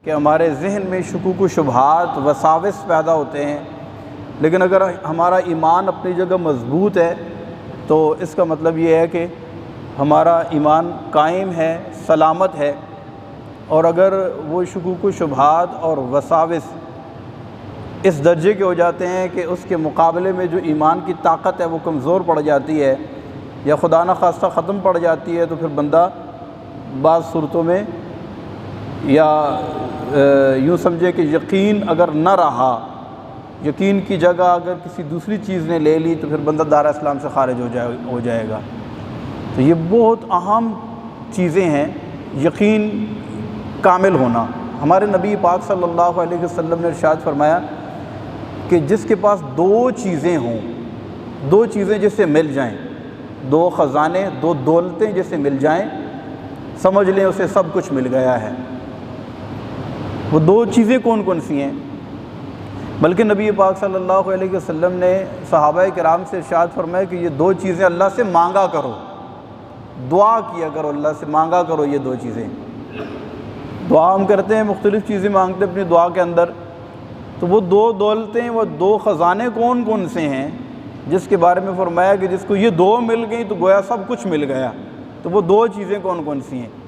کہ ہمارے ذہن میں شکوک و شبہات وساوس پیدا ہوتے ہیں، لیکن اگر ہمارا ایمان اپنی جگہ مضبوط ہے تو اس کا مطلب یہ ہے کہ ہمارا ایمان قائم ہے، سلامت ہے۔ اور اگر وہ شکوک و شبہات اور وساوس اس درجے کے ہو جاتے ہیں کہ اس کے مقابلے میں جو ایمان کی طاقت ہے وہ کمزور پڑ جاتی ہے یا خدا نخواستہ ختم پڑ جاتی ہے، تو پھر بندہ بعض صورتوں میں یا یوں سمجھے کہ یقین اگر نہ رہا، یقین کی جگہ اگر کسی دوسری چیز نے لے لی تو پھر بندہ دار اسلام سے خارج ہو جائے گا۔ تو یہ بہت اہم چیزیں ہیں، یقین کامل ہونا۔ ہمارے نبی پاک صلی اللہ علیہ وسلم نے ارشاد فرمایا کہ جس کے پاس دو چیزیں ہوں، دو چیزیں جسے مل جائیں، دو خزانے، دو دولتیں جسے مل جائیں، سمجھ لیں اسے سب کچھ مل گیا ہے۔ وہ دو چیزیں کون کون سی ہیں؟ بلکہ نبی پاک صلی اللہ علیہ وسلم نے صحابہ کرام سے ارشاد فرمایا کہ یہ دو چیزیں اللہ سے مانگا کرو، دعا کیا کرو، اللہ سے مانگا کرو یہ دو چیزیں۔ دعا ہم کرتے ہیں، مختلف چیزیں مانگتے ہیں اپنی دعا کے اندر، تو وہ دو دولتیں، وہ دو خزانے کون کون سے ہیں جس کے بارے میں فرمایا کہ جس کو یہ دو مل گئیں تو گویا سب کچھ مل گیا۔ تو وہ دو چیزیں کون کون سی ہیں؟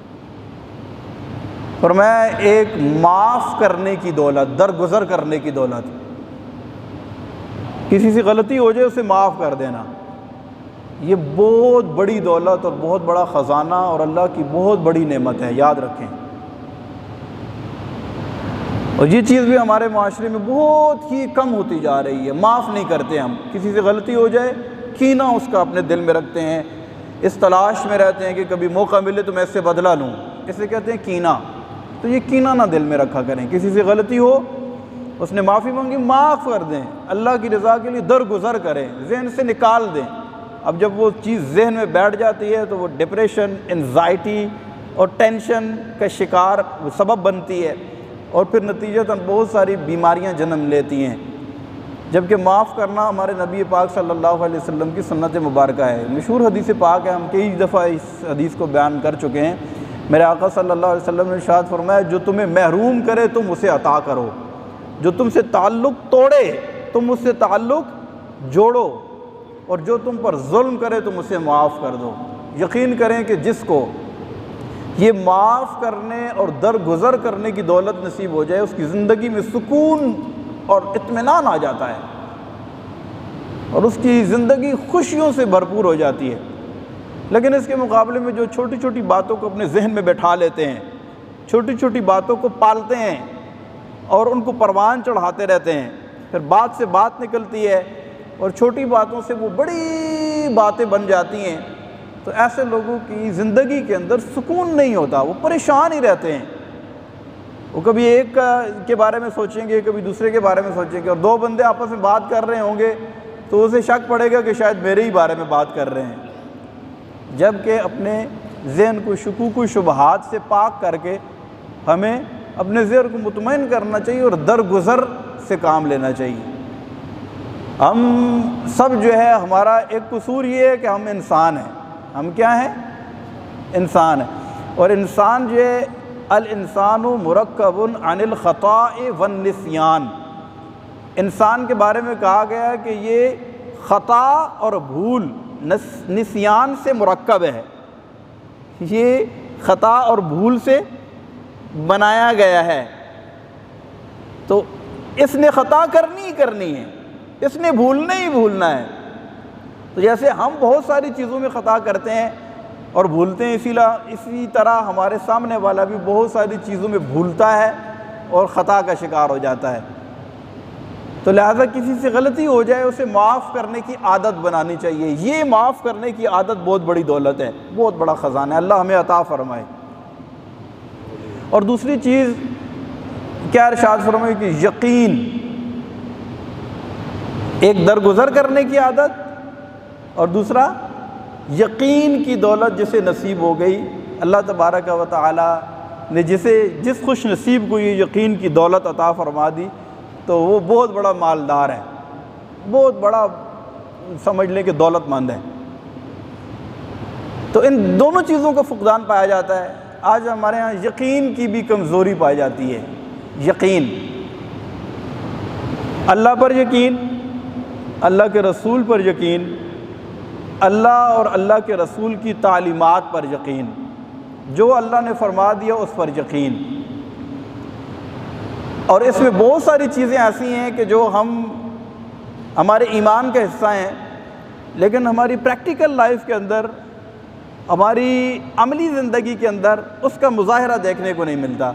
فرمایا ایک معاف کرنے کی دولت، درگزر کرنے کی دولت، کسی سے غلطی ہو جائے اسے معاف کر دینا، یہ بہت بڑی دولت اور بہت بڑا خزانہ اور اللہ کی بہت بڑی نعمت ہے، یاد رکھیں۔ اور یہ چیز بھی ہمارے معاشرے میں بہت ہی کم ہوتی جا رہی ہے، معاف نہیں کرتے ہم، کسی سے غلطی ہو جائے کینہ اس کا اپنے دل میں رکھتے ہیں، اس تلاش میں رہتے ہیں کہ کبھی موقع ملے تو میں اس سے بدلہ لوں، اسے کہتے ہیں کینہ۔ تو یہ کینہ نہ دل میں رکھا کریں، کسی سے غلطی ہو اس نے معافی مانگی، معاف کر دیں، اللہ کی رضا کے لیے درگزر کریں، ذہن سے نکال دیں۔ اب جب وہ چیز ذہن میں بیٹھ جاتی ہے تو وہ ڈپریشن، انزائٹی اور ٹینشن کا شکار سبب بنتی ہے، اور پھر نتیجتاً بہت ساری بیماریاں جنم لیتی ہیں۔ جبکہ معاف کرنا ہمارے نبی پاک صلی اللہ علیہ وسلم کی سنت مبارکہ ہے، مشہور حدیث پاک ہے، ہم کئی دفعہ اس حدیث کو بیان کر چکے ہیں۔ میرے آقا صلی اللہ علیہ وسلم نے ارشاد فرمایا جو تمہیں محروم کرے تم اسے عطا کرو، جو تم سے تعلق توڑے تم اس سے تعلق جوڑو، اور جو تم پر ظلم کرے تم اسے معاف کر دو۔ یقین کریں کہ جس کو یہ معاف کرنے اور درگزر کرنے کی دولت نصیب ہو جائے اس کی زندگی میں سکون اور اطمینان آ جاتا ہے، اور اس کی زندگی خوشیوں سے بھرپور ہو جاتی ہے۔ لیکن اس کے مقابلے میں جو چھوٹی چھوٹی باتوں کو اپنے ذہن میں بٹھا لیتے ہیں، چھوٹی چھوٹی باتوں کو پالتے ہیں اور ان کو پروان چڑھاتے رہتے ہیں، پھر بات سے بات نکلتی ہے اور چھوٹی باتوں سے وہ بڑی باتیں بن جاتی ہیں، تو ایسے لوگوں کی زندگی کے اندر سکون نہیں ہوتا، وہ پریشان ہی رہتے ہیں۔ وہ کبھی ایک کے بارے میں سوچیں گے، کبھی دوسرے کے بارے میں سوچیں گے، اور دو بندے آپس میں بات کر رہے ہوں گے تو اسے شک پڑے گا کہ شاید میرے ہی بارے میں بات کر رہے ہیں۔ جبکہ اپنے ذہن کو شکوک و شبہات سے پاک کر کے ہمیں اپنے ذہن کو مطمئن کرنا چاہیے اور درگزر سے کام لینا چاہیے۔ ہم سب جو ہے، ہمارا ایک قصور یہ ہے کہ ہم انسان ہیں۔ ہم کیا ہیں؟ انسان ہیں، اور انسان جو ہے الانسان مرکب عن الخطاء والنسیان، انسان کے بارے میں کہا گیا ہے کہ یہ خطا اور بھول، نسیان سے مرکب ہے، یہ خطا اور بھول سے بنایا گیا ہے۔ تو اس نے خطا کرنی ہی کرنی ہے، اس نے بھولنا ہی بھولنا ہے۔ تو جیسے ہم بہت ساری چیزوں میں خطا کرتے ہیں اور بھولتے ہیں، اسی طرح ہمارے سامنے والا بھی بہت ساری چیزوں میں بھولتا ہے اور خطا کا شکار ہو جاتا ہے۔ تو لہٰذا کسی سے غلطی ہو جائے اسے معاف کرنے کی عادت بنانی چاہیے۔ یہ معاف کرنے کی عادت بہت بڑی دولت ہے، بہت بڑا خزانہ ہے، اللہ ہمیں عطا فرمائے۔ اور دوسری چیز کیا ارشاد فرمائے کہ یقین، ایک درگزر کرنے کی عادت، اور دوسرا یقین کی دولت جسے نصیب ہو گئی۔ اللہ تبارک و تعالی نے جس خوش نصیب کو یہ یقین کی دولت عطا فرما دی تو وہ بہت بڑا مالدار ہے، بہت بڑا سمجھ لیں کہ دولت مند ہے۔ تو ان دونوں چیزوں کا فقدان پایا جاتا ہے۔ آج ہمارے ہاں یقین کی بھی کمزوری پائی جاتی ہے، یقین، اللہ پر یقین، اللہ کے رسول پر یقین، اللہ اور اللہ کے رسول کی تعلیمات پر یقین، جو اللہ نے فرما دیا اس پر یقین۔ اور اس میں بہت ساری چیزیں ایسی ہیں کہ جو ہمارے ایمان کا حصہ ہیں، لیکن ہماری پریکٹیکل لائف کے اندر، ہماری عملی زندگی کے اندر اس کا مظاہرہ دیکھنے کو نہیں ملتا۔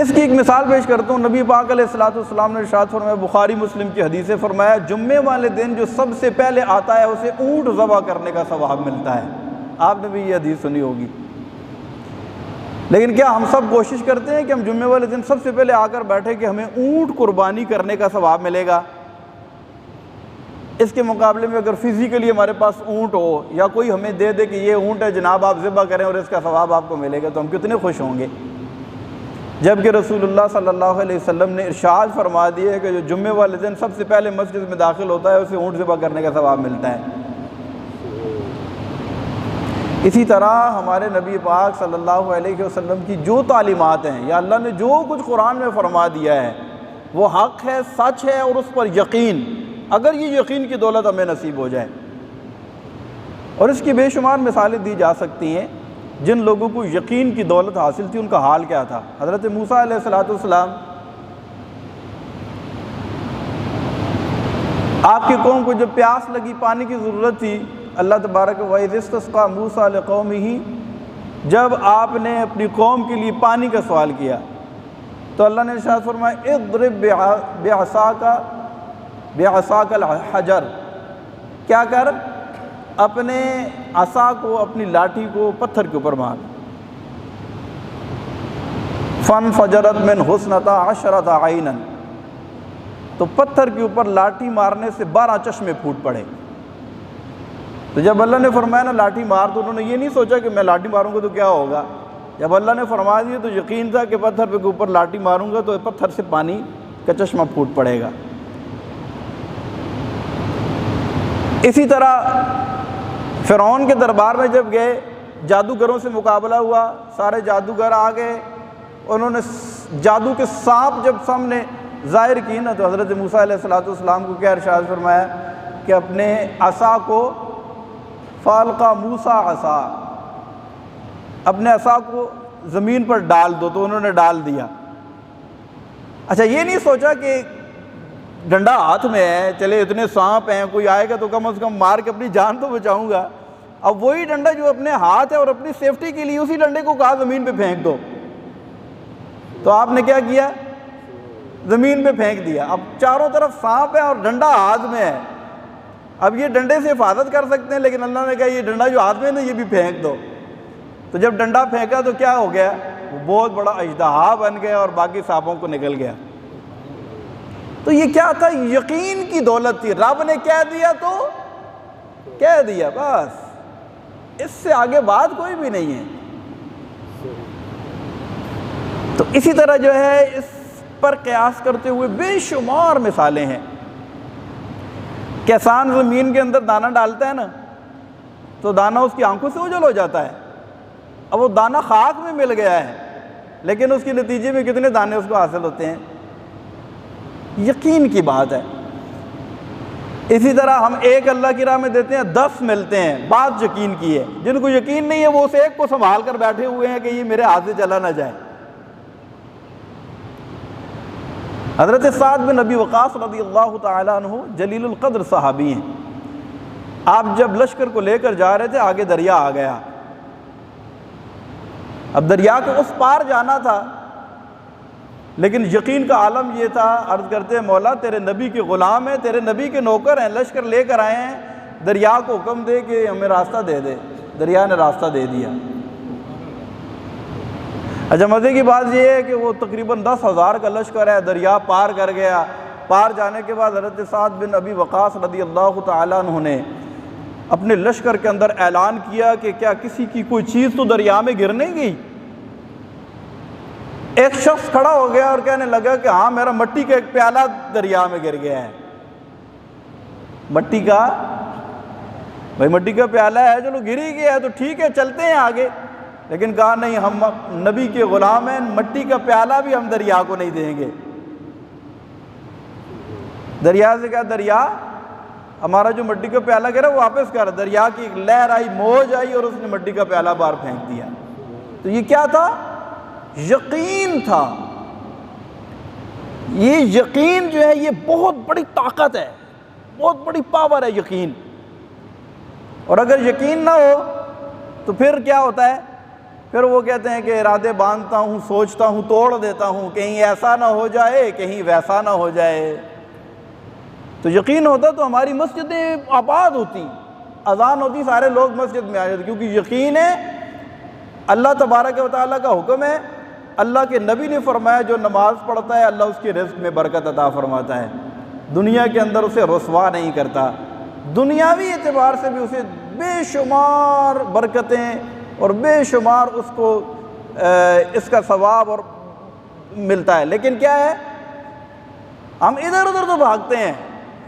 اس کی ایک مثال پیش کرتا ہوں۔ نبی پاک علیہ الصلوۃ والسلام نے ارشاد فرمایا، بخاری مسلم کی حدیث ہے، فرمایا جمعے والے دن جو سب سے پہلے آتا ہے اسے اونٹ ذبح کرنے کا ثواب ملتا ہے۔ آپ نے بھی یہ حدیث سنی ہوگی، لیکن کیا ہم سب کوشش کرتے ہیں کہ ہم جمعے والے دن سب سے پہلے آ کر بیٹھے کہ ہمیں اونٹ قربانی کرنے کا ثواب ملے گا؟ اس کے مقابلے میں اگر فزیکلی ہمارے پاس اونٹ ہو یا کوئی ہمیں دے دے کہ یہ اونٹ ہے جناب آپ ذبح کریں اور اس کا ثواب آپ کو ملے گا، تو ہم کتنے خوش ہوں گے۔ جبکہ رسول اللہ صلی اللہ علیہ وسلم نے ارشاد فرما دیا ہے کہ جو جمعے والے دن سب سے پہلے مسجد میں داخل ہوتا ہے اسے اونٹ ذبح کرنے کا ثواب ملتا ہے۔ اسی طرح ہمارے نبی پاک صلی اللہ علیہ وسلم کی جو تعلیمات ہیں یا اللہ نے جو کچھ قرآن میں فرما دیا ہے وہ حق ہے، سچ ہے، اور اس پر یقین، اگر یہ یقین کی دولت ہمیں نصیب ہو جائے۔ اور اس کی بے شمار مثالیں دی جا سکتی ہیں۔ جن لوگوں کو یقین کی دولت حاصل تھی ان کا حال کیا تھا؟ حضرت موسیٰ علیہ السلام، آپ کی قوم کو جب پیاس لگی، پانی کی ضرورت تھی، اللہ تبارک وَإِذِ اسْتَسْقَىٰ مُوسَىٰ لِقَوْمِهِ، جب آپ نے اپنی قوم کے لیے پانی کا سوال کیا تو اللہ نے ارشاد فرمایا اضرب بعصاک الحجر، کیا کر؟ اپنے عصا کو، اپنی لاٹھی کو پتھر کے اوپر مار۔ فانفجرت من حسنتا عشرۃ عینا، تو پتھر کے اوپر لاٹھی مارنے سے 12 چشمے پھوٹ پڑے۔ تو جب اللہ نے فرمایا نا لاٹھی مار، تو انہوں نے یہ نہیں سوچا کہ میں لاٹھی ماروں گا تو کیا ہوگا۔ جب اللہ نے فرما دیا تو یقین تھا کہ پتھر کے اوپر لاٹھی ماروں گا تو پتھر سے پانی کا چشمہ پھوٹ پڑے گا۔ اسی طرح فرعون کے دربار میں جب گئے، جادوگروں سے مقابلہ ہوا، سارے جادوگر آ گئے، انہوں نے جادو کے سانپ جب سامنے ظاہر کی نا تو حضرت موسیٰ علیہ السلام کو کیا ارشاد فرمایا کہ اپنے عصا کو، فالقى موسیٰ عصا، اپنے عصا کو زمین پر ڈال دو، تو انہوں نے ڈال دیا۔ اچھا یہ نہیں سوچا کہ ڈنڈا ہاتھ میں ہے، چلے اتنے سانپ ہیں، کوئی آئے گا تو کم از کم مار کے اپنی جان تو بچاؤں گا۔ اب وہی ڈنڈا جو اپنے ہاتھ ہے اور اپنی سیفٹی کے لیے، اسی ڈنڈے کو کہا زمین پہ پھینک دو، تو آپ نے کیا کیا؟ زمین پہ پھینک دیا۔ اب چاروں طرف سانپ ہے اور ڈنڈا ہاتھ میں ہے، اب یہ ڈنڈے سے حفاظت کر سکتے ہیں، لیکن اللہ نے کہا یہ ڈنڈا جو ہاتھ میں ہے نا یہ بھی پھینک دو۔ تو جب ڈنڈا پھینکا تو کیا ہو گیا؟ وہ بہت بڑا اژدہا بن گیا اور باقی سانپوں کو نکل گیا۔ تو یہ کیا تھا؟ یقین کی دولت تھی۔ رب نے کہہ دیا تو کہہ دیا، بس اس سے آگے بات کوئی بھی نہیں ہے۔ تو اسی طرح جو ہے اس پر قیاس کرتے ہوئے بے شمار مثالیں ہیں۔ کسان زمین کے اندر دانہ ڈالتا ہے نا تو دانہ اس کی آنکھوں سے اوجھل ہو جاتا ہے۔ اب وہ دانہ خاک میں مل گیا ہے، لیکن اس کے نتیجے میں کتنے دانے اس کو حاصل ہوتے ہیں؟ یقین کی بات ہے۔ اسی طرح ہم ایک اللہ کی راہ میں دیتے ہیں، 10 ملتے ہیں، بات یقین کی ہے۔ جن کو یقین نہیں ہے وہ اس ایک کو سنبھال کر بیٹھے ہوئے ہیں کہ یہ میرے ہاتھ سے چلا نہ جائے۔ حضرت سعد بن ابی وقاص رضی اللہ تعالیٰ عنہ جلیل القدر صحابی ہیں۔ آپ جب لشکر کو لے کر جا رہے تھے، آگے دریا آ گیا۔ اب دریا کے اس پار جانا تھا، لیکن یقین کا عالم یہ تھا، عرض کرتے ہیں مولا تیرے نبی کے غلام ہیں، تیرے نبی کے نوکر ہیں، لشکر لے کر آئے ہیں، دریا کو حکم دے کہ ہمیں راستہ دے دے۔ دریا نے راستہ دے دیا۔ اچھا مزے کی بات یہ ہے کہ وہ تقریباً 10,000 کا لشکر ہے، دریا پار کر گیا۔ پار جانے کے بعد حضرت سعد بن ابی وقاص رضی اللہ تعالیٰ عنہ نے اپنے لشکر کے اندر اعلان کیا کہ کیا کسی کی کوئی چیز تو دریا میں گر نہیں گئی؟ ایک شخص کھڑا ہو گیا اور کہنے لگا کہ ہاں میرا مٹی کا ایک پیالہ دریا میں گر گیا ہے۔ مٹی کا، بھائی مٹی کا پیالہ ہے، چلو گر ہی گیا ہے تو ٹھیک ہے چلتے ہیں آگے۔ لیکن کہا نہیں، ہم نبی کے غلام ہیں، مٹی کا پیالہ بھی ہم دریا کو نہیں دیں گے۔ دریا سے کہا دریا ہمارا جو مٹی کا پیالہ کہہ رہا وہ واپس کر۔ دریا کی ایک لہر آئی، موج آئی اور اس نے مٹی کا پیالہ باہر پھینک دیا۔ تو یہ کیا تھا؟ یقین تھا۔ یہ یقین جو ہے یہ بہت بڑی طاقت ہے، بہت بڑی پاور ہے یقین۔ اور اگر یقین نہ ہو تو پھر کیا ہوتا ہے؟ پھر وہ کہتے ہیں کہ ارادے باندھتا ہوں، سوچتا ہوں، توڑ دیتا ہوں، کہیں ایسا نہ ہو جائے، کہیں ویسا نہ ہو جائے۔ تو یقین ہوتا تو ہماری مسجدیں آباد ہوتی، اذان ہوتی، سارے لوگ مسجد میں آ جاتے، کیونکہ یقین ہے اللہ تبارک و تعالیٰ کا حکم ہے۔ اللہ کے نبی نے فرمایا جو نماز پڑھتا ہے اللہ اس کے رزق میں برکت عطا فرماتا ہے، دنیا کے اندر اسے رسوا نہیں کرتا، دنیاوی اعتبار سے بھی اسے بے شمار برکتیں اور بے شمار اس کو اس کا ثواب اور ملتا ہے۔ لیکن کیا ہے، ہم ادھر ادھر تو بھاگتے ہیں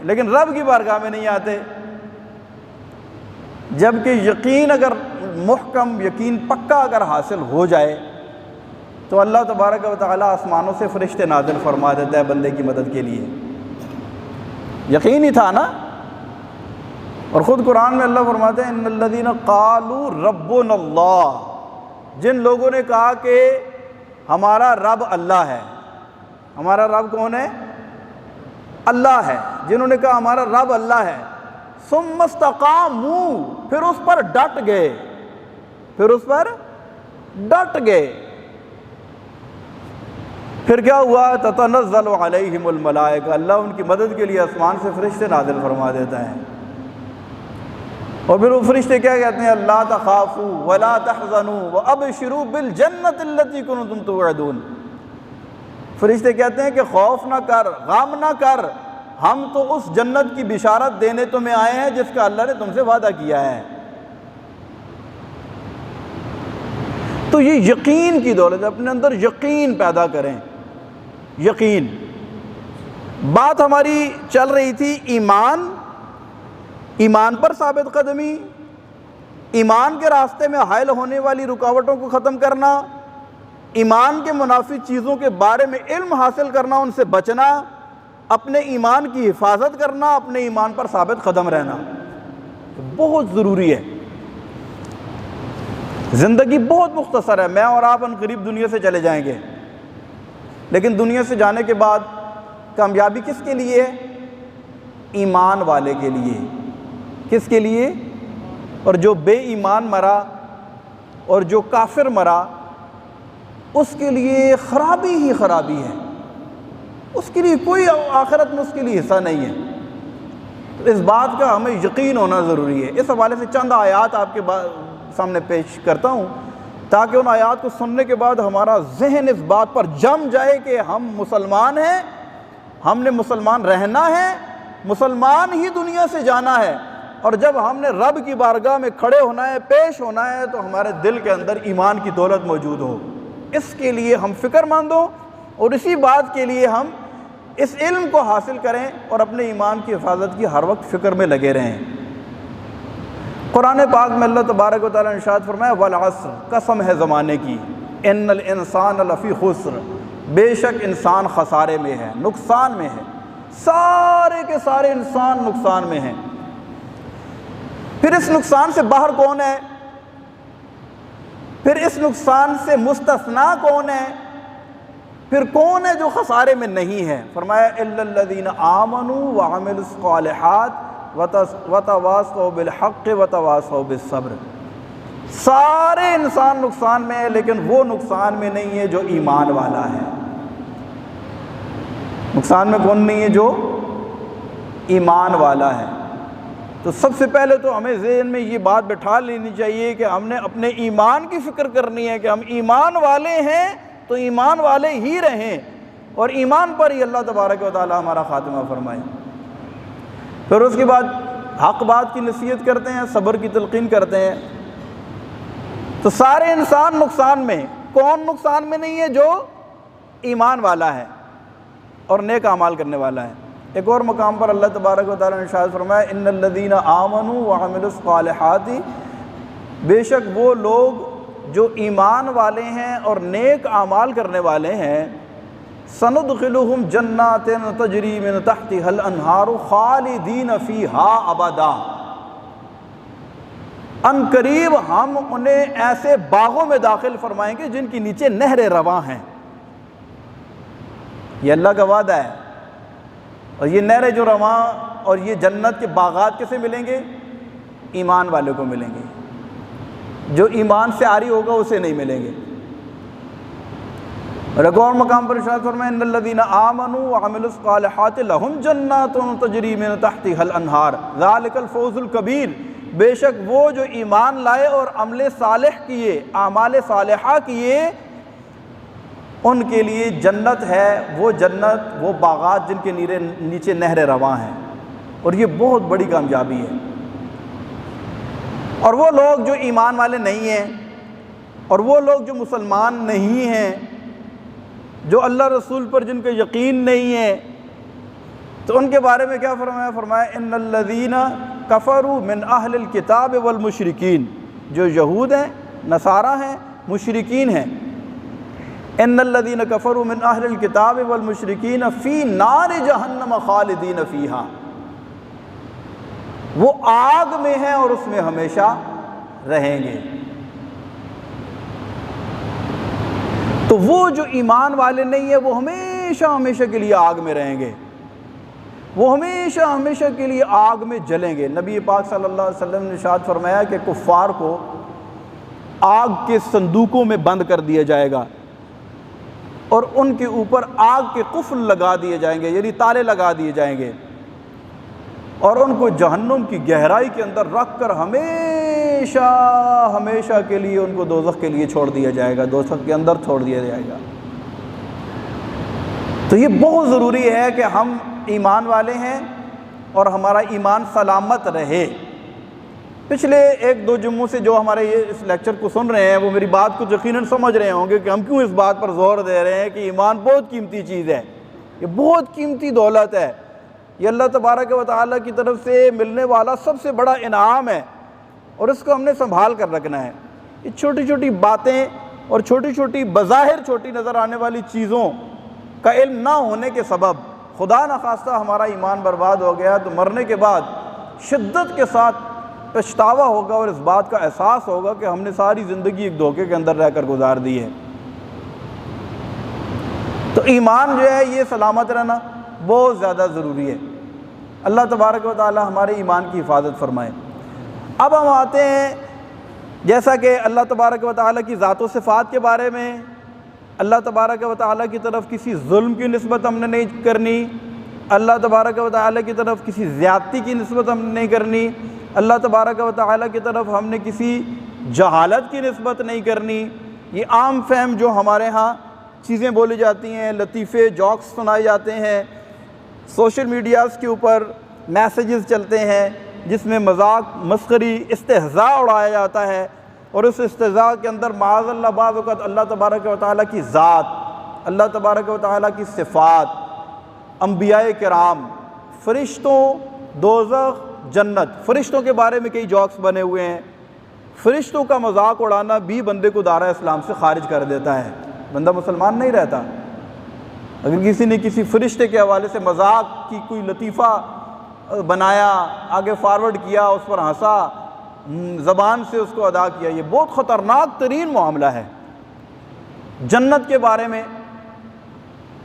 لیکن رب کی بارگاہ میں نہیں آتے۔ جبکہ یقین اگر محکم، یقین پکا اگر حاصل ہو جائے تو اللہ تبارک و تعالیٰ آسمانوں سے فرشتے نازل فرما دیتا ہے بندے کی مدد کے لیے۔ یقین ہی تھا نا۔ اور خود قرآن میں اللہ فرماتے ہیں ان الذین قالوا ربنا اللہ، جن لوگوں نے کہا کہ ہمارا رب اللہ ہے۔ ہمارا رب کون ہے؟ اللہ ہے۔ جنہوں نے کہا ہمارا رب اللہ ہے، ثم استقاموا، پھر اس پر ڈٹ گئے، پھر اس پر ڈٹ گئے، پھر کیا ہوا؟ تتنزل علیہم الملائکہ، اللہ ان کی مدد کے لیے آسمان سے فرشتے نازل فرما دیتا ہے۔ اور پھر وہ فرشتے کیا کہتے ہیں؟ اللہ تخافوا ولا تحزنوا وابشروا بالجنۃ التي کنتم توعدون۔ فرشتے کہتے ہیں کہ خوف نہ کر، غم نہ کر، ہم تو اس جنت کی بشارت دینے تمہیں آئے ہیں جس کا اللہ نے تم سے وعدہ کیا ہے۔ تو یہ یقین کی دولت، اپنے اندر یقین پیدا کریں۔ یقین، بات ہماری چل رہی تھی ایمان، ایمان پر ثابت قدمی، ایمان کے راستے میں حائل ہونے والی رکاوٹوں کو ختم کرنا، ایمان کے منافی چیزوں کے بارے میں علم حاصل کرنا، ان سے بچنا، اپنے ایمان کی حفاظت کرنا، اپنے ایمان پر ثابت قدم رہنا بہت ضروری ہے۔ زندگی بہت مختصر ہے، میں اور آپ ان قریب دنیا سے چلے جائیں گے، لیکن دنیا سے جانے کے بعد کامیابی کس کے لیے ہے؟ ایمان والے کے لیے۔ کس کے لیے؟ اور جو بے ایمان مرا اور جو کافر مرا اس کے لیے خرابی ہی خرابی ہے، اس کے لیے کوئی آخرت میں اس کے لیے حصہ نہیں ہے۔ تو اس بات کا ہمیں یقین ہونا ضروری ہے۔ اس حوالے سے چند آیات آپ کے سامنے پیش کرتا ہوں تاکہ ان آیات کو سننے کے بعد ہمارا ذہن اس بات پر جم جائے کہ ہم مسلمان ہیں، ہم نے مسلمان رہنا ہے، مسلمان ہی دنیا سے جانا ہے، اور جب ہم نے رب کی بارگاہ میں کھڑے ہونا ہے، پیش ہونا ہے، تو ہمارے دل کے اندر ایمان کی دولت موجود ہو۔ اس کے لیے ہم فکر مند ہوں اور اسی بات کے لیے ہم اس علم کو حاصل کریں اور اپنے ایمان کی حفاظت کی ہر وقت فکر میں لگے رہیں۔ قرآن پاک میں اللہ تبارک و تعالیٰ نے ارشاد فرمایا والعصر، قسم ہے زمانے کی، ان الانسان لفی خسر، بے شک انسان خسارے میں ہے، نقصان میں ہے، سارے کے سارے انسان نقصان میں ہیں۔ پھر اس نقصان سے باہر کون ہے؟ پھر اس نقصان سے مستثنا کون ہے؟ پھر کون ہے جو خسارے میں نہیں ہے؟ فرمایا الا الذین آمنوا وعملوا الصالحات وتواصوا بالحق وتواصوا بالصبر۔ سارے انسان نقصان میں ہے لیکن وہ نقصان میں نہیں ہے جو ایمان والا ہے۔ نقصان میں کون نہیں ہے؟ جو ایمان والا ہے۔ تو سب سے پہلے تو ہمیں ذہن میں یہ بات بٹھا لینی چاہیے کہ ہم نے اپنے ایمان کی فکر کرنی ہے کہ ہم ایمان والے ہیں تو ایمان والے ہی رہیں اور ایمان پر ہی اللہ تبارک و تعالی ہمارا خاتمہ فرمائے۔ پھر اس کے بعد حق بات کی نصیحت کرتے ہیں، صبر کی تلقین کرتے ہیں۔ تو سارے انسان نقصان میں، کون نقصان میں نہیں ہے؟ جو ایمان والا ہے اور نیک اعمال کرنے والا ہے۔ ایک اور مقام پر اللہ تبارک و تعالیٰ نے ارشاد فرمایا ان الذین آمنوا وعملوا الصالحات، بے شک وہ لوگ جو ایمان والے ہیں اور نیک اعمال کرنے والے ہیں، سندخلہم جنات تجری من تحتہا الانہار خالدین فیہا ابدا، ان قریب ہم انہیں ایسے باغوں میں داخل فرمائیں گے جن کی نیچے نہریں رواں ہیں۔ یہ اللہ کا وعدہ ہے، اور یہ نہریں جو رواں اور یہ جنت کے باغات کسے ملیں گے؟ ایمان والے کو ملیں گے، جو ایمان سے عاری ہوگا اسے نہیں ملیں گے۔ اور ایک اور مقام پر ارشاد فرمائے ان الذین آمنوا وعملوا الصالحات لہم جنات تجری من تحتہا الانہار ذلک الفوز الکبیر، بے شک وہ جو ایمان لائے اور عمل صالح کیے، اعمال صالحہ کیے، ان کے لیے جنت ہے، وہ جنت، وہ باغات جن کے نیچے نہریں رواں ہیں، اور یہ بہت بڑی کامیابی ہے۔ اور وہ لوگ جو ایمان والے نہیں ہیں، اور وہ لوگ جو مسلمان نہیں ہیں، جو اللہ رسول پر جن کا یقین نہیں ہے، تو ان کے بارے میں کیا فرمایا؟ فرمایا ان الذین کفروا من اہل الکتاب والمشرکین، جو یہود ہیں، نصارہ ہیں، مشرکین ہیں، ان الذین کفروا من اہل الکتاب والمشرکین فی نار جہنم خالدین فیہا، وہ آگ میں ہیں اور اس میں ہمیشہ رہیں گے۔ تو وہ جو ایمان والے نہیں ہیں وہ ہمیشہ ہمیشہ کے لیے آگ میں رہیں گے، وہ ہمیشہ ہمیشہ کے لیے آگ میں جلیں گے۔ نبی پاک صلی اللہ علیہ وسلم نے ارشاد فرمایا کہ کفار کو آگ کے صندوقوں میں بند کر دیا جائے گا، اور ان کے اوپر آگ کے قفل لگا دیے جائیں گے، یعنی تالے لگا دیے جائیں گے، اور ان کو جہنم کی گہرائی کے اندر رکھ کر ہمیشہ ہمیشہ کے لیے ان کو دوزخ کے لیے چھوڑ دیا جائے گا، دوزخ کے اندر چھوڑ دیا جائے گا۔ تو یہ بہت ضروری ہے کہ ہم ایمان والے ہیں اور ہمارا ایمان سلامت رہے۔ پچھلے ایک دو جمعوں سے جو ہمارے یہ اس لیکچر کو سن رہے ہیں وہ میری بات کو یقیناً سمجھ رہے ہوں گے کہ ہم کیوں اس بات پر زور دے رہے ہیں کہ ایمان بہت قیمتی چیز ہے، یہ بہت قیمتی دولت ہے، یہ اللہ تبارک و تعالیٰ کی طرف سے ملنے والا سب سے بڑا انعام ہے، اور اس کو ہم نے سنبھال کر رکھنا ہے۔ یہ چھوٹی چھوٹی باتیں اور چھوٹی چھوٹی بظاہر چھوٹی نظر آنے والی چیزوں کا علم نہ ہونے کے سبب خدا نخواستہ ہمارا ایمان برباد ہو گیا تو مرنے کے بعد شدت کے ساتھ پچھتاوا ہوگا، اور اس بات کا احساس ہوگا کہ ہم نے ساری زندگی ایک دھوکے کے اندر رہ کر گزار دی ہے۔ تو ایمان جو ہے یہ سلامت رہنا بہت زیادہ ضروری ہے۔ اللہ تبارک و تعالی ہمارے ایمان کی حفاظت فرمائے۔ اب ہم آتے ہیں، جیسا کہ اللہ تبارک و تعالی کی ذات و صفات کے بارے میں، اللہ تبارک و تعالی کی طرف کسی ظلم کی نسبت ہم نے نہیں کرنی، اللہ تبارک و تعالی کی طرف کسی زیادتی کی نسبت ہم نے نہیں کرنی، اللہ تبارک و تعالی کی طرف ہم نے کسی جہالت کی نسبت نہیں کرنی۔ یہ عام فہم جو ہمارے ہاں چیزیں بولی جاتی ہیں، لطیفے جوکس سنائے جاتے ہیں، سوشل میڈیاز کے اوپر میسیجز چلتے ہیں جس میں مذاق، مسخری، استہزاء اڑایا جاتا ہے، اور اس استہزاء کے اندر معاذ اللہ بعض اوقات اللہ تبارک و تعالیٰ کی ذات، اللہ تبارک و تعالیٰ کی صفات، انبیاء کرام، فرشتوں، دوزخ، جنت، فرشتوں کے بارے میں کئی جوکس بنے ہوئے ہیں۔ فرشتوں کا مذاق اڑانا بھی بندے کو دائرہ اسلام سے خارج کر دیتا ہے، بندہ مسلمان نہیں رہتا۔ اگر کسی نے کسی فرشتے کے حوالے سے مذاق کی کوئی لطیفہ بنایا، آگے فارورڈ کیا، اس پر ہنسا، زبان سے اس کو ادا کیا، یہ بہت خطرناک ترین معاملہ ہے۔ جنت کے بارے میں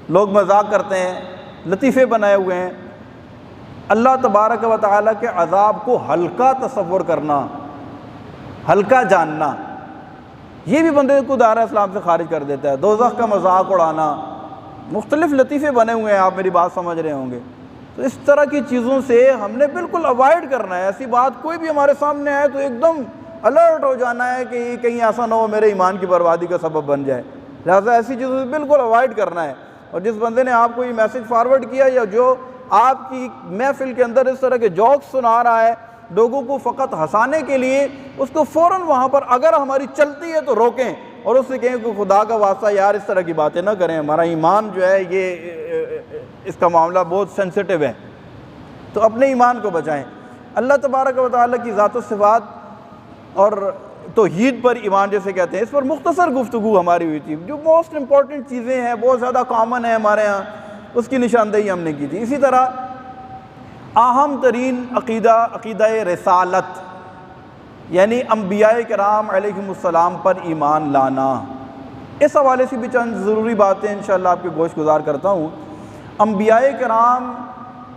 لوگ مذاق کرتے ہیں، لطیفے بنائے ہوئے ہیں۔ اللہ تبارک و تعالیٰ کے عذاب کو ہلکا تصور کرنا، ہلکا جاننا، یہ بھی بندے کو دائرہ اسلام سے خارج کر دیتا ہے۔ دوزخ کا مذاق اڑانا، مختلف لطیفے بنے ہوئے ہیں، آپ میری بات سمجھ رہے ہوں گے۔ تو اس طرح کی چیزوں سے ہم نے بالکل اوائڈ کرنا ہے۔ ایسی بات کوئی بھی ہمارے سامنے آئے تو ایک دم الرٹ ہو جانا ہے کہ کہیں ایسا نہ ہو میرے ایمان کی بربادی کا سبب بن جائے، لہٰذا ایسی چیزوں سے بالکل اوائڈ کرنا ہے۔ اور جس بندے نے آپ کو یہ میسج فارورڈ کیا یا جو آپ کی محفل کے اندر اس طرح کے جوکس سنا رہا ہے لوگوں کو فقط ہنسانے کے لیے، اس کو فوراً وہاں پر اگر ہماری چلتی ہے تو روکیں اور اس سے کہیں کہ خدا کا واسطہ یار اس طرح کی باتیں نہ کریں، ہمارا ایمان جو ہے یہ اس کا معاملہ بہت سینسٹیو ہے، تو اپنے ایمان کو بچائیں۔ اللہ تبارک و تعالیٰ کی ذات و صفات اور توحید پر ایمان جیسے کہتے ہیں، اس پر مختصر گفتگو ہماری ہوئی تھی، جو موسٹ امپورٹنٹ چیزیں ہیں، بہت زیادہ کامن ہیں ہمارے ہاں، اس کی نشاندہی ہم نے کی تھی۔ اسی طرح اہم ترین عقیدہ رسالت، یعنی انبیاء کرام علیہم السلام پر ایمان لانا، اس حوالے سے بھی چند ضروری باتیں انشاءاللہ آپ کے گوش گزار کرتا ہوں۔ انبیاء کرام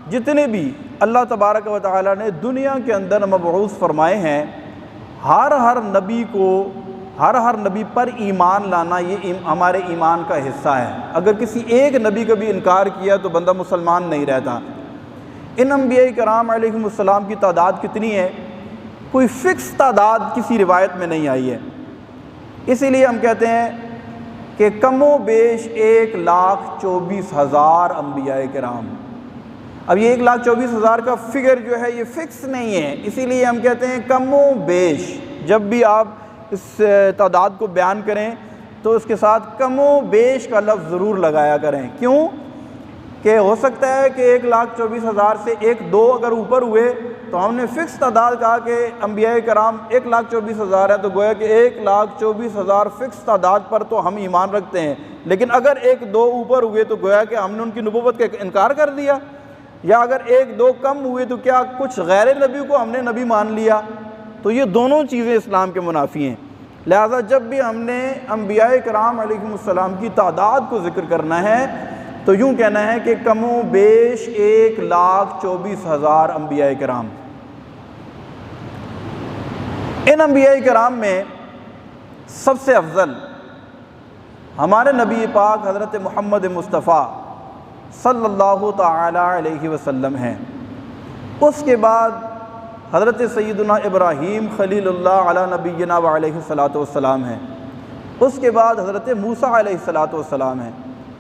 جتنے بھی اللہ تبارک و تعالیٰ نے دنیا کے اندر مبعوث فرمائے ہیں، ہر نبی کو، ہر نبی پر ایمان لانا یہ ہمارے ایمان کا حصہ ہے۔ اگر کسی ایک نبی کا بھی انکار کیا تو بندہ مسلمان نہیں رہتا۔ ان انبیاء کرام علیہم السلام کی تعداد کتنی ہے؟ کوئی فکس تعداد کسی روایت میں نہیں آئی ہے، اسی لیے ہم کہتے ہیں کہ کم و بیش 1,24,000 انبیاء کرام۔ اب یہ 1,24,000 کا فگر جو ہے یہ فکس نہیں ہے، اسی لیے ہم کہتے ہیں کم و بیش۔ جب بھی آپ اس تعداد کو بیان کریں تو اس کے ساتھ کم و بیش کا لفظ ضرور لگایا کریں۔ کیوں کہ ہو سکتا ہے کہ 1,24,000 سے 1-2 اگر اوپر ہوئے تو ہم نے فکس تعداد کہا کہ انبیاء کرام 1,24,000 ہے، تو گویا کہ 1,24,000 فکس تعداد پر تو ہم ایمان رکھتے ہیں، لیکن اگر 1-2 اوپر ہوئے تو گویا کہ ہم نے ان کی نبوت کا انکار کر دیا، یا اگر 1-2 کم ہوئے تو کیا کچھ غیر نبی کو ہم نے نبی مان لیا؟ تو یہ دونوں چیزیں اسلام کے منافی ہیں۔ لہذا جب بھی ہم نے انبیاء کرام علیہم السلام کی تعداد کو ذکر کرنا ہے تو یوں کہنا ہے کہ کم و بیش 1,24,000 انبیاء کرام۔ ان انبیاء کرام میں سب سے افضل ہمارے نبی پاک حضرت محمد مصطفیٰ صلی اللہ تعالی علیہ وسلم ہیں، اس کے بعد حضرت سیدنا ابراہیم خلیل اللہ علی نبینا وعلیہ الصلاۃ والسلام ہیں، اس کے بعد حضرت موسیٰ علیہ الصلاۃ والسلام ہیں،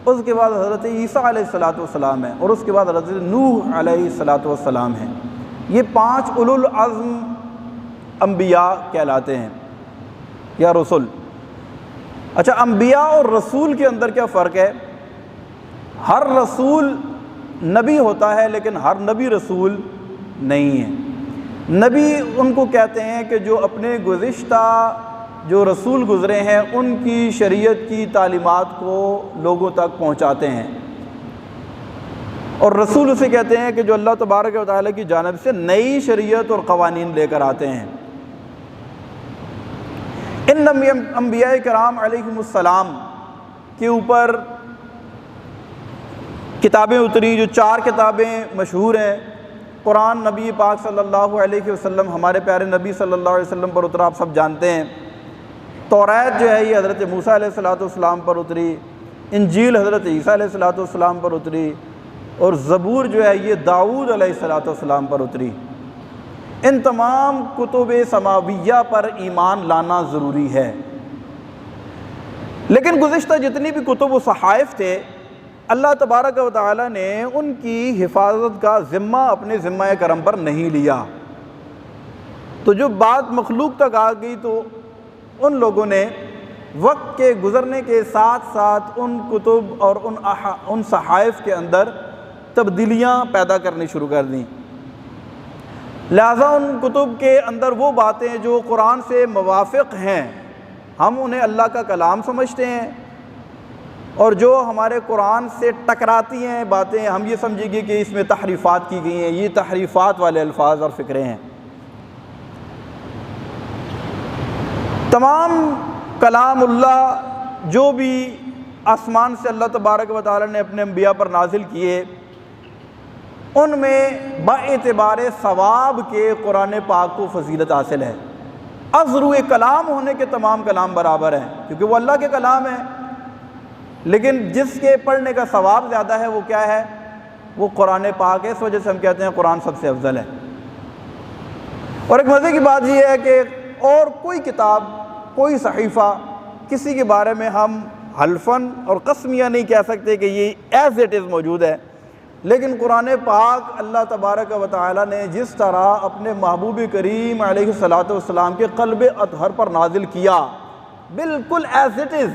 اس کے بعد حضرت عیسیٰ علیہ الصلاۃ والسلام ہیں، اور اس کے بعد حضرت نوح علیہ الصلاۃ والسلام ہیں۔ یہ 5 اولو العزم انبیاء کہلاتے ہیں یا رسول۔ اچھا، انبیاء اور رسول کے اندر کیا فرق ہے؟ ہر رسول نبی ہوتا ہے لیکن ہر نبی رسول نہیں ہے۔ نبی ان کو کہتے ہیں کہ جو اپنے گزشتہ جو رسول گزرے ہیں ان کی شریعت کی تعلیمات کو لوگوں تک پہنچاتے ہیں، اور رسول اسے کہتے ہیں کہ جو اللہ تبارک و تعالیٰ کی جانب سے نئی شریعت اور قوانین لے کر آتے ہیں۔ ان انبیاء کرام علیہم السلام کے اوپر کتابیں اتری، جو 4 کتابیں مشہور ہیں۔ قرآن نبی پاک صلی اللہ علیہ وسلم، ہمارے پیارے نبی صلی اللہ علیہ وسلم پر اترا، آپ سب جانتے ہیں۔ توریت جو ہے یہ حضرت موسیٰ علیہ الصلاۃ والسلام پر اتری، انجیل حضرت عیسیٰ علیہ الصلاۃ والسلام پر اتری، اور زبور جو ہے یہ داؤد علیہ الصلاۃ والسلام پر اتری۔ ان تمام کتب سماویہ پر ایمان لانا ضروری ہے، لیکن گزشتہ جتنی بھی کتب و صحائف تھے اللہ تبارک و تعالیٰ نے ان کی حفاظت کا ذمہ اپنے ذمہ کرم پر نہیں لیا، تو جو بات مخلوق تک آ گئی تو ان لوگوں نے وقت کے گزرنے کے ساتھ ساتھ ان کتب اور ان صحائف کے اندر تبدیلیاں پیدا کرنی شروع کر دیں۔ لہٰذا ان کتب کے اندر وہ باتیں جو قرآن سے موافق ہیں ہم انہیں اللہ کا کلام سمجھتے ہیں، اور جو ہمارے قرآن سے ٹکراتی ہیں باتیں ہم یہ سمجھیں گے کہ اس میں تحریفات کی گئی ہیں، یہ تحریفات والے الفاظ اور فکرے ہیں۔ تمام کلام اللہ جو بھی آسمان سے اللہ تبارک و تعالیٰ نے اپنے انبیاء پر نازل کیے، ان میں باعتبار ثواب کے قرآن پاک کو فضیلت حاصل ہے۔ ازرو کلام ہونے کے تمام کلام برابر ہیں کیونکہ وہ اللہ کے کلام ہیں، لیکن جس کے پڑھنے کا ثواب زیادہ ہے وہ کیا ہے؟ وہ قرآن پاک ہے۔ اس وجہ سے ہم کہتے ہیں قرآن سب سے افضل ہے۔ اور ایک مزے کی بات یہ ہے کہ اور کوئی کتاب، کوئی صحیفہ، کسی کے بارے میں ہم حلفاً اور قسمیہ نہیں کہہ سکتے کہ یہ ایز اٹ از موجود ہے، لیکن قرآن پاک اللہ تبارک و تعالیٰ نے جس طرح اپنے محبوب کریم علیہ الصلاۃ والسلام کے قلب اطہر پر نازل کیا، بالکل ایز اٹ از،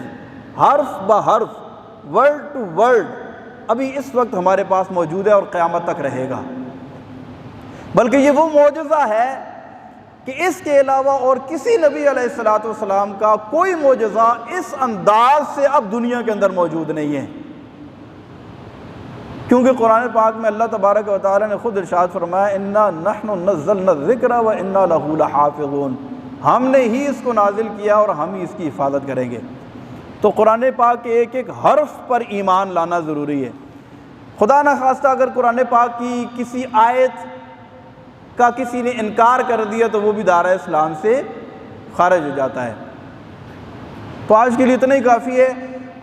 حرف بحرف، ورڈ ٹو ورڈ، ابھی اس وقت ہمارے پاس موجود ہے اور قیامت تک رہے گا۔ بلکہ یہ وہ معجزہ ہے کہ اس کے علاوہ اور کسی نبی علیہ الصلوۃ والسلام کا کوئی معجزہ اس انداز سے اب دنیا کے اندر موجود نہیں ہے، کیونکہ قرآن پاک میں اللہ تبارک و تعالیٰ نے خود ارشاد فرمایا انا نحن نزلنا الذکر وانا لہ لحافظون، ہم نے ہی اس کو نازل کیا اور ہم ہی اس کی حفاظت کریں گے۔ تو قرآن پاک کے ایک ایک حرف پر ایمان لانا ضروری ہے۔ خدا نخواستہ اگر قرآن پاک کی کسی آیت کا کسی نے انکار کر دیا تو وہ بھی دائرہ اسلام سے خارج ہو جاتا ہے۔ تو آج کے لیے اتنا ہی کافی ہے۔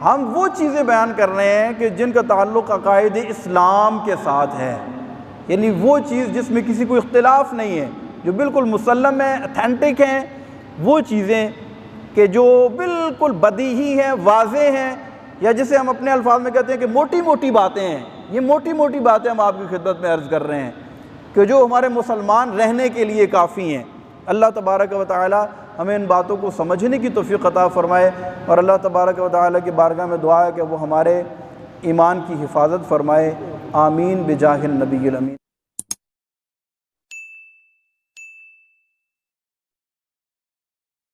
ہم وہ چیزیں بیان کر رہے ہیں کہ جن کا تعلق عقائد اسلام کے ساتھ ہے، یعنی وہ چیز جس میں کسی کو اختلاف نہیں ہے، جو بالکل مسلم ہے، اتھینٹک ہیں، وہ چیزیں کہ جو بالکل بدیہی ہیں، واضح ہیں، یا جسے ہم اپنے الفاظ میں کہتے ہیں کہ موٹی موٹی باتیں ہیں۔ یہ موٹی موٹی باتیں ہم آپ کی خدمت میں عرض کر رہے ہیں کہ جو ہمارے مسلمان رہنے کے لیے کافی ہیں۔ اللہ تبارک و تعالی ہمیں ان باتوں کو سمجھنے کی توفیق عطا فرمائے، اور اللہ تبارک و تعالی کی بارگاہ میں دعا ہے کہ وہ ہمارے ایمان کی حفاظت فرمائے۔ آمین بجاہ النبی الامین۔